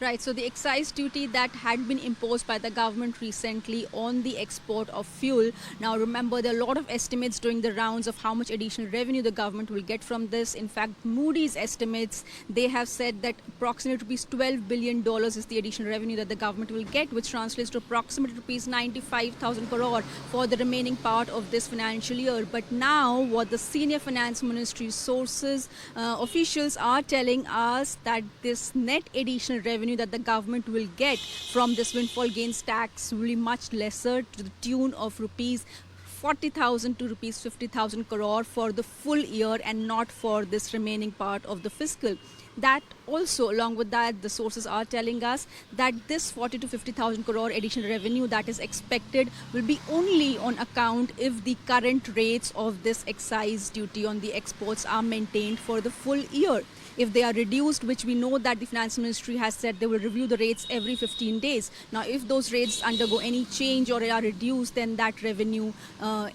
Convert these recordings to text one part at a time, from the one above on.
Right, so the excise duty that had been imposed by the government recently on the export of fuel. Now, remember, there are a lot of estimates doing the rounds of how much additional revenue the government will get from this. In fact, Moody's estimates, they have said that approximately rupees $12 billion is the additional revenue that the government will get, which translates to approximately rupees 95,000 crore for the remaining part of this financial year. But now, what the senior finance ministry sources, officials are telling us that this net additional revenue that the government will get from this windfall gains tax will be much lesser, to the tune of rupees 40,000 to rupees 50,000 crore for the full year, and not for this remaining part of the fiscal. That also, along with that, the sources are telling us that this 40 to 50,000 crore additional revenue that is expected will be only on account if the current rates of this excise duty on the exports are maintained for the full year. If they are reduced, which we know that the finance ministry has said they will review the rates every 15 days. Now, if those rates undergo any change or are reduced, then that revenue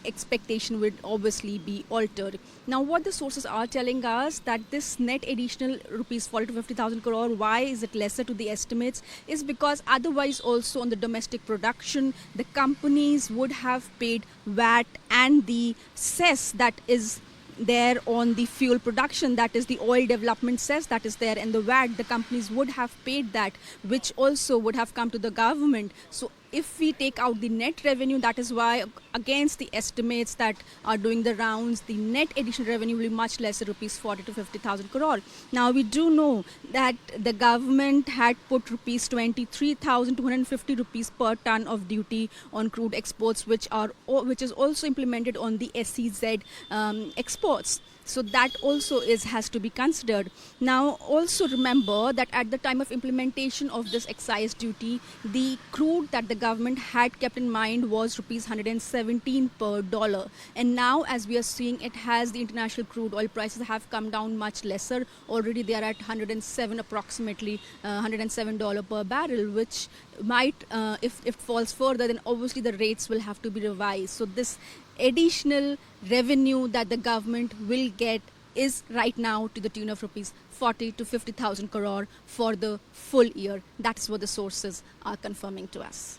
expectation would obviously be altered. Now, what the sources are telling us, that this net additional rupees 40 to 50,000 crore, why is it lesser to the estimates, is because otherwise also on the domestic production, the companies would have paid VAT and the cess that is there on the fuel production, that is the oil development cess that is there, and the VAT, the companies would have paid that, which also would have come to the government. So if we take out the net revenue, that is why, against the estimates that are doing the rounds, the net additional revenue will be much lesser, rupees 40 to 50,000 crore. Now, we do know that the government had put rupees 23,250 rupees per ton of duty on crude exports, which is also implemented on the SEZ exports. So that also has to be considered. Now, also remember that at the time of implementation of this excise duty, the crude that the government had kept in mind was rupees 117 per dollar. And now, as we are seeing, the international crude oil prices have come down much lesser. Already they are at 107, approximately $107 per barrel, which might, if it falls further, then obviously the rates will have to be revised. So this additional revenue that the government will get is right now to the tune of rupees 40 to 50,000 crore for the full year. That's what the sources are confirming to us.